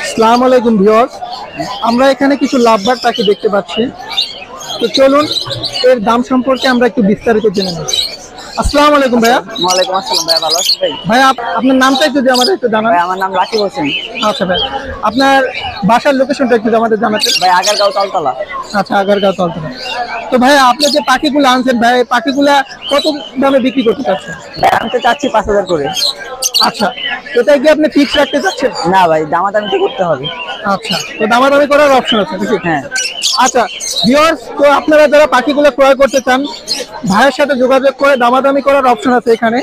আসসালামু আলাইকুম ভিউয়ার্স, আমরা এখানে কিছু লাভবার্ড পাখি দেখতে পাচ্ছি। তো চলুন এর দাম সম্পর্কে আমরা একটু বিস্তারিত জেনে নিই। আসসালামু আলাইকুম ভাইয়া। ওয়ালাইকুম আসসালাম ভাই, ভালো আছেন ভাই? ভাইয়া আপনার নামটা যদি আমাদের একটু জানান। ভাই আমার নাম রাকিব হোসেন। আচ্ছা ভাই, আপনার বাসার লোকেশনটা একটু আমাদের জানাতেন। ভাই আগারগাঁও তালতলা। আচ্ছা, আগারগাঁও তালতলা। তো ভাইয়া আপনি যে পাখিগুলো আনছেন ভাই, পাখিগুলা কত দামে বিক্রি করতে চাচ্ছেন? ভাই আমি তো চাচ্ছি 5,000 করে। আচ্ছা, এটা কি আপনি ফিক্স রাখতে চাচ্ছেন? না ভাই, দামাদামি তো করতে হবে। আচ্ছা, তো দামাদামি করার অপশন আছে নাকি? হ্যাঁ। আচ্ছা ভিউয়ার্স, তো আপনারা যারা পাখিগুলো ক্রয় করতে চান, ভাইয়ের সাথে যোগাযোগ করে দামাদামি করার অপশন আছে এখানে।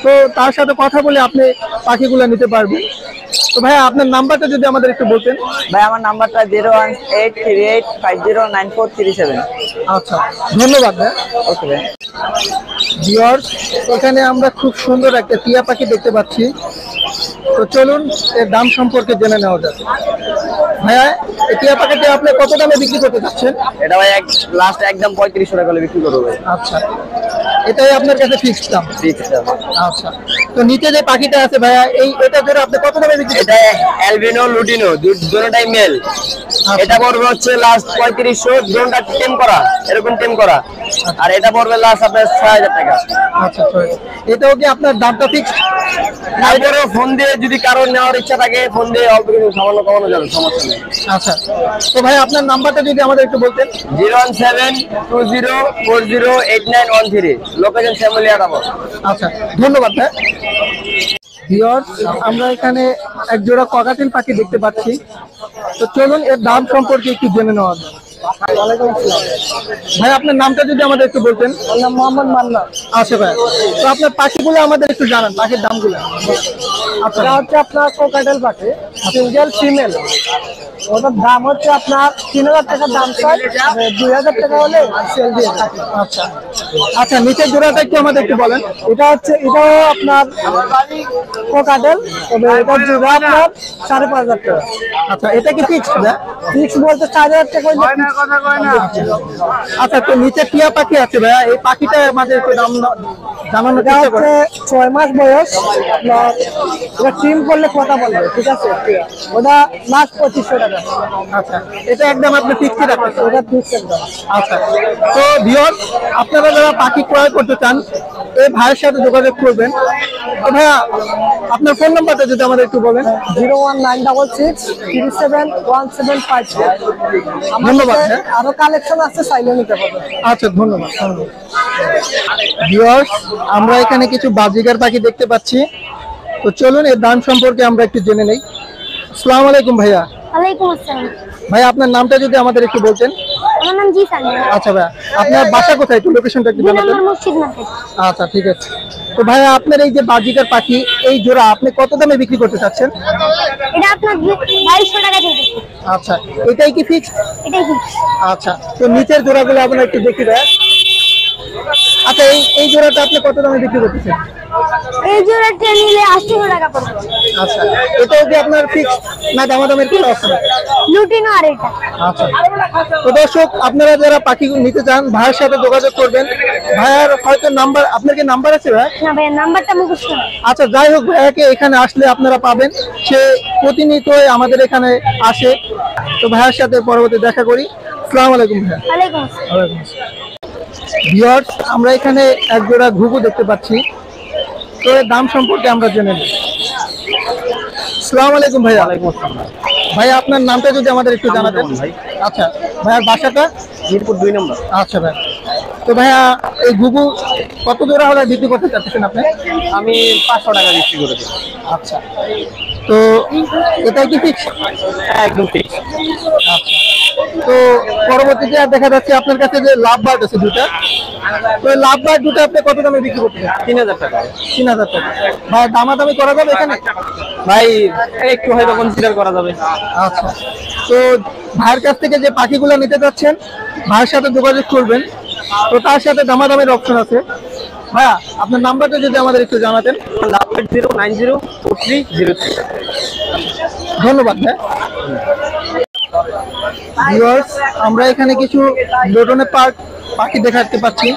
তো তার সাথে কথা বলে আপনি পাখিগুলো নিতে পারবেন। তো ভাইয়া আপনার নাম্বারটা যদি আমাদের একটু বলতেন। ভাই আমার নাম্বারটা 01838509437। আচ্ছা, ধন্যবাদ ভাই। ওকে ভাই। ভিউয়ার্স, এখানে আমরা খুব সুন্দর একটা টিয়া পাখি দেখতে পাচ্ছি। তো চলুন এর দাম সম্পর্কে জেনে নেওয়া যাক। ভাইয়া এই টিয়া পাখিটা আপনি কত দামে বিক্রি করতে চাচ্ছেন? এটা ভাই লাস্ট একদম 3500 টাকা করে বিক্রি করব ভাই। আচ্ছা, এটাই আপনার কাছে ফিক্সড দাম? ফিক্সড দাম। আচ্ছা, তো নিচে যে পাখিটা আছে ভাইয়া, এটা ধরে আপনি কত দামে বিক্রি? এটা অ্যালবিনো লুটিনো দুটোটাই মেল। এটা পড়বে হচ্ছে লাস্ট 3500, দুটোটা টেম করা, এরকম টেম করা। আর এটা পড়বে লাস্ট আপনার 6000 টাকা। আচ্ছা, এটাও কি আপনার দামটা ফিক্সড? তারপরে ফোন দিয়ে যদি কারোর নেওয়ার ইচ্ছা থাকে ফোন দিয়ে অল্প কিছু সামান্য কমানো যাবে, সমস্যা নেই। আচ্ছা, তো ভাই আপনার নাম্বারটা যদি আমাদের একটু বলতেন। 01720408913, লোকেশন শ্যামলী আদাবর। আচ্ছা, ধন্যবাদ ভাই। ভিউয়ার্স, আমরা এখানে এক জোড়া ককাটেল পাখি দেখতে পাচ্ছি। তো চলুন এর দাম সম্পর্কে একটু জেনে নেওয়া যাক। ওয়ালাইকুম আসসালাম ভাই, আপনার নামটা যদি আমাদের একটু বলতেন। আমার নাম মোহাম্মদ মান্না। আচ্ছা ভাই, তো আপনার পাখিগুলো আমাদের একটু জানান, পাখির দামগুলো। আচ্ছা, এটা হচ্ছে আপনার কোকাটেল পাখি, সিঙ্গেল ফিমেল। ওটার দাম হচ্ছে আপনার 3000 টাকা দাম চাই, 2000 টাকা হলে সেল দিয়ে দেয়। আচ্ছা আচ্ছা, নিচের জোড়াটা একটু আমাদের একটু বলেন। এটাও আপনার কোকাটেল, তবে এটার জোড়া আপনার 5500 টাকা। আচ্ছা, এটা কি ফিক্সড? ফিক্স বলতে 4000 টাকা হইলে। আচ্ছা, তো নিচে টিয়া পাখি আছে ভাইয়া, এই পাখিটা আমাদের একটু দাম জানানোর চেষ্টা করেন। 6 মাস বয়স। আপনার এটা ট্রিম করলে কথা বলবে, ঠিক আছে? ওটা লাস্ট 2500 টাকা। আচ্ছা, এটা একদম আপনি ফিক্সড রাখতেছেন? ওটা ফিক্স একদম। আচ্ছা, তো ভিউয়ার্স, আপনারা যারা পাখি ক্রয় করতে চান এই ভাইয়ের সাথে যোগাযোগ করবেন। তো ভাইয়া আপনার ফোন নাম্বারটা যদি আমাদের একটু বলেন। 01966371754। ধন্যবাদ। আরো কালেকশন আছে, চাইলে নিতে পারবেন। আচ্ছা, ধন্যবাদ। ভিউয়ার্স, আমরা এখানে কিছু বাজিগার পাখি দেখতে পাচ্ছি। তো চলুন এর দাম সম্পর্কে আমরা একটু জেনে নেই। আসসালামু আলাইকুম ভাইয়া। ওয়ালাইকুম আসসালাম। ভাই আপনার নামটা যদি আমাদের একটু বলতেন। আমার নাম জিসান। আচ্ছা ভাইয়া, আপনার বাসা কোথায়, একটু লোকেশনটা একটু জানাবেন? আমার মসজিদ মার্কেট। আচ্ছা, ঠিক আছে। তো ভাইয়া আপনার এই যে বাজিকার পাখি, এই জোড়া আপনি কত দামে বিক্রি করতে চাচ্ছেন? এটা আপনার 2200 টাকা দিয়ে দিচ্ছি। আচ্ছা, এটাই কি ফিক্স? এটাই ফিক্স। আচ্ছা, তো নিচের জোড়াগুলো আপনারা একটু দেখি ভাইয়া। আচ্ছা, এই জোড়াটা আপনি কত দামে বিক্রি করতেছেন? এই জোড়াটা নিলে 800 টাকা পড়বে। আচ্ছা, এটাও কি আপনার ফিক্স না দামাদামের কোনো অপশন আছে? লুটিনো আর এটা। আচ্ছা, তো দর্শক আপনারা যারা পাখি নিতে চান ভাইয়ের সাথে যোগাযোগ করবেন। ভাইয়ার হয়তো নাম্বার, আপনার কি নাম্বার আছে ভাই? না ভাই, নাম্বারটা মুখস্থ না। আচ্ছা, যাই হোক, ভাইয়াকে এখানে আসলে আপনারা পাবেন। সে প্রতিনিয়তই আমাদের এখানে আসে। তো ভাইয়ের সাথে পরবর্তী দেখা করি। আসসালামু আলাইকুম ভাইয়া। ওয়ালাইকুম আসসালাম। ওয়ালাইকুম আসসালাম। ভিউয়ার্স, আমরা এখানে এক জোড়া ঘুঘু দেখতে পাচ্ছি। তো এর দাম সম্পর্কে আমরা জেনে নিই। আসসালামু আলাইকুম ভাইয়া। ভাইয়া আপনার নামটা যদি আমাদের একটু জানাতেন। আচ্ছা, ভাইয়ার বাসাটা? মিরপুর 2 নম্বর। আচ্ছা ভাই, তো ভাইয়া এই ঘুঘু কত জোড়া হলে বিক্রি করতে চাচ্ছেন আপনি? আমি 500 টাকা বিক্রি করে দিই। আচ্ছা, তো এটা কি ফিক্স? একদম ফিক্স। আচ্ছা, তো পরবর্তীতে আর দেখা যাচ্ছে আপনার কাছে যে লাভ বার্ড আছে দুটা, তো লাভ বার্ড দুটো আপনি কত দামে বিক্রি করতেছেন? 3000 টাকা। 3000 টাকা। ভাই দামাদামি করা যাবে এখানে? ভাই একটু হয়তো কনসিডার করা যাবে। আচ্ছা, তো ভাইয়ের কাছ থেকে যে পাখিগুলো নিতে যাচ্ছেন ভাইয়ের সাথে যোগাযোগ করবেন। তো তার সাথে দামাদামের অপশন আছে। ভাইয়া আপনার নাম্বারটা যদি আমাদের একটু জানাতেন। 0904303। ধন্যবাদ ভাই। ভিউয়ার্স, আমরা এখানে কিছু লোটনের পাখি দেখাতে পাচ্ছি।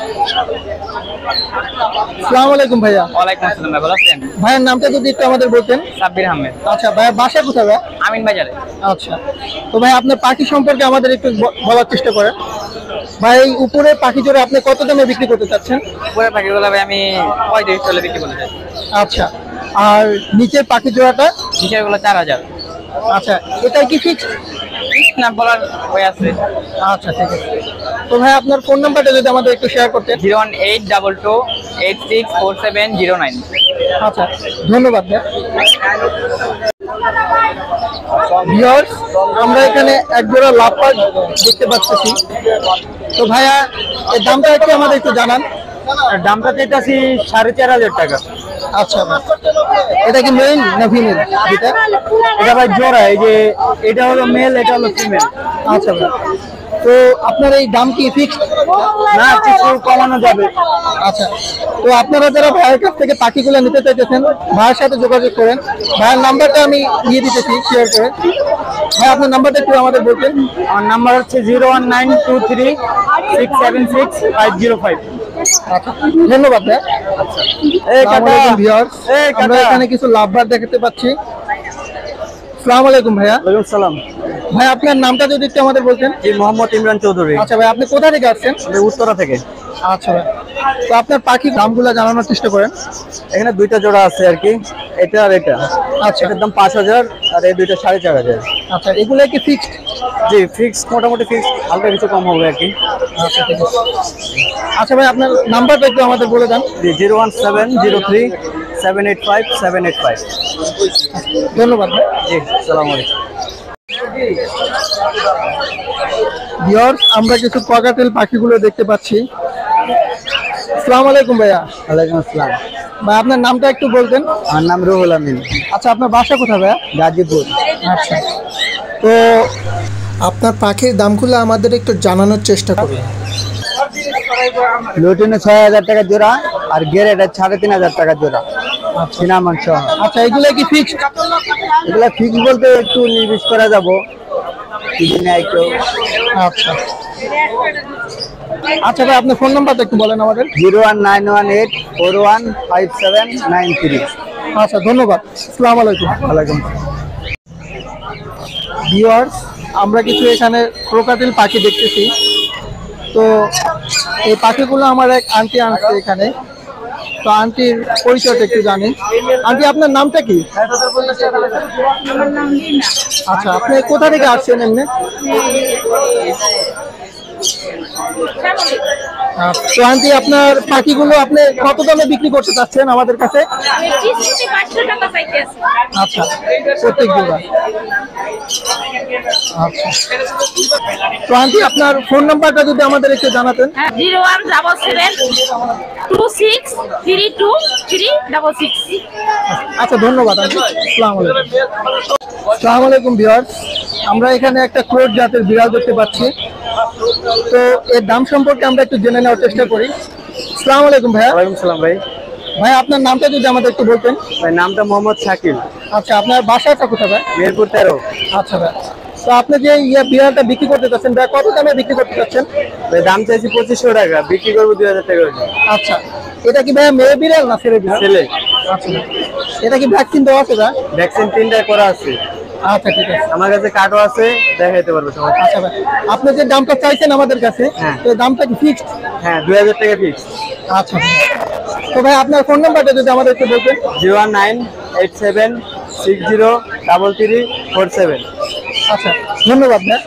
আসসালামু আলাইকুম ভাইয়া। ওয়ালাইকুম আসসালাম ভাই, ভালো আছেন? ভাইয়ের নামটা যদি একটু আমাদের বলতেন। সাব্বির আহমেদ, আচ্ছা ভাইয়া, বাসা কোথায় ভাইয়া? আমিন বাজারে। আচ্ছা, তো ভাই আপনার পাখি সম্পর্কে আমাদের একটু বলার চেষ্টা করেন। ভাই এই উপরে পাখি জোড়া আপনি কত দামে বিক্রি করতে চাচ্ছেন? উপরে পাখিগুলো ভাই আমি 35 চলে বিক্রি করতে চাই। আচ্ছা, আর নিচের পাখি জোড়াটা? নিচেরগুলো 4000। আচ্ছা, এটাই কি ফিক্স? ফিক্স না বলার হয়ে আছে। আচ্ছা ঠিক আছে। তো ভাই আপনার ফোন নাম্বারটা যদি আমাদের একটু শেয়ার করতেন। 01822864709। আচ্ছা, ধন্যবাদ ভাই। ভিউয়ার্স, আমরা এখানে এক জোড়া লাভবার্ড দেখতে পাচ্ছি। তো ভাইয়া এর দামটা একটু আমাদের একটু জানান। দামটা চাইতেছি 4500 টাকা। আচ্ছা ভাই, এটা কি মেল না ফিমেল? এটা ভাই জোড়া, এই যে এটা হলো মেল, এটা হলো ফিমেল। আচ্ছা ভাই, তো আপনার এই দাম কি ফিক্সড? না, কিছু কমানো যাবে। আচ্ছা, তো আপনারা যারা ভাইয়ের কাছ থেকে পাখিগুলো নিতে চাইতেছেন, ভাইয়ের সাথে যোগাযোগ করেন। ভাইয়ের নাম্বারটা আমি দিয়ে দিতেছি শেয়ার করে। ভাই আপনার নাম্বারটা একটু আমাদের বলবেন। আমার নাম্বার হচ্ছে 01923676505। আচ্ছা, ধন্যবাদ ভাই। আসসালামু আলাইকুম ভিউয়ার্স, আমরা এখানে কিছু লাভবার্ড দেখতে পাচ্ছি। আসসালামু আলাইকুম ভাইয়া। ওয়ালাইকুম সালাম। ভাই আপনার নামটা যদি একটু আমাদের বলতেন। জি, মোহাম্মদ ইমরান চৌধুরী। আচ্ছা ভাই, আপনি কোথা থেকে আসছেন? আমি উত্তরা থেকে। আচ্ছা ভাই, তো আপনার পাখির দামগুলো জানানোর চেষ্টা করেন। এখানে দুইটা জোড়া আছে আর কি, এটা আর এটা। আচ্ছা। এটার দাম 5000 আর এই দুইটা 4500। আচ্ছা, এগুলো কি ফিক্সড? জি ফিক্স, মোটামুটি ফিক্স, হালকা কিছু কম হবে আর কি। আচ্ছা ঠিক আছে। আচ্ছা ভাই, আপনার নাম্বারটা একটু আমাদের বলে দেন। জি 01703785785। ধন্যবাদ ভাই। জি, আসসালামু আলাইকুম। ভিউয়ার্স, আমরা কিছু ককাটেল পাখিগুলো দেখতে পাচ্ছি। আসসালামু আলাইকুম ভাইয়া। ওয়ালাইকুম আসসালাম। ভাই আপনার নামটা একটু বলতেন। আমার নাম রুহুল আমিন, আচ্ছা, আপনার বাসা কোথায় ভাইয়া? গাজীপুর। আচ্ছা, তো আপনার পাখির দামগুলো আমাদের একটু জানানোর চেষ্টা করুন। লুটিনে 6000 টাকা জোড়া আর গেরেটা 3500 টাকা জোড়া। চীনা মাংস। আচ্ছা, এগুলো কি ফিক্সড? এগুলা ফিক্স বলতে একটু নির্দিষ্ট করা যাবো, কিছু নেই কেউ। আচ্ছা আচ্ছা ভাই, আপনার ফোন নাম্বারটা একটু বলেন আমাদের। 01918415793। আচ্ছা, ধন্যবাদ। আসসালামু আলাইকুম। ওয়ালাইকুম। ভিউয়ার্স, আমরা কিছু এখানে ক্রোকাটিল পাখি দেখতেছি। তো এই পাখিগুলো আমার এক আন্টি আনছে এখানে। তো আন্টির পরিচয়টা একটু জানি। আন্টি, আপনার নামটা কি? আচ্ছা, আপনি কোথা থেকে আসছেন এমনি? তো আন্টি, আপনার পাখিগুলো আপনি কত দামে বিক্রি করতে চাচ্ছেন আমাদের কাছে? আচ্ছা, প্রত্যেক জোড়া। আচ্ছা, তো আন্টি আপনার ফোন নাম্বারটা যদি আমাদের একটু জানাতেন। 01772323666। আচ্ছা, ধন্যবাদ আন্টি। আসসালামু আলাইকুম। আসসালামু আলাইকুম ভিউয়ার্স, আমরা এখানে একটা ক্রোট জাতের বিড়াল দেখতে পাচ্ছি। তো এর দাম সম্পর্কে আমরা একটু জেনে নেওয়ার চেষ্টা করি। আসসালামু আলাইকুম ভাইয়া। ওয়ালাইকুম সালাম ভাই। ভাই আপনার নামটা যদি আমাদের একটু বলতেন। ভাই নামটা মোহাম্মদ শাকিল। আচ্ছা, আপনার বাসাটা কোথায় ভাই? মিরপুর 13। আচ্ছা ভাই, তো আপনি যে বিড়ালটা বিক্রি করতে চাচ্ছেন ভাই, কত দামে বিক্রি করতে চাচ্ছেন? ভাই দাম চাইছি 2500 টাকা, বিক্রি করবো 2000 টাকা। আচ্ছা, এটা কি ভাইয়া মেয়ে বিড়াল না ছেলে বিড়াল? ছেলে। আচ্ছা, এটা কি ভ্যাকসিন দেওয়া আছে ভাই? ভ্যাকসিন 3টা করা আছে। আচ্ছা ঠিক আছে। আমার কাছে কার্ডও আছে, দেখাইতে পারবো সবাই। আচ্ছা ভাই, আপনি যে দামটা চাইছেন আমাদের কাছে, হ্যাঁ। তো দামটা কি ফিক্সড? হ্যাঁ, 2000 টাকা ফিক্স। আচ্ছা, তো ভাই আপনার ফোন নাম্বারটা যদি আমাদের একটু বলতেন। 01987603347। আচ্ছা, ধন্যবাদ ভাই।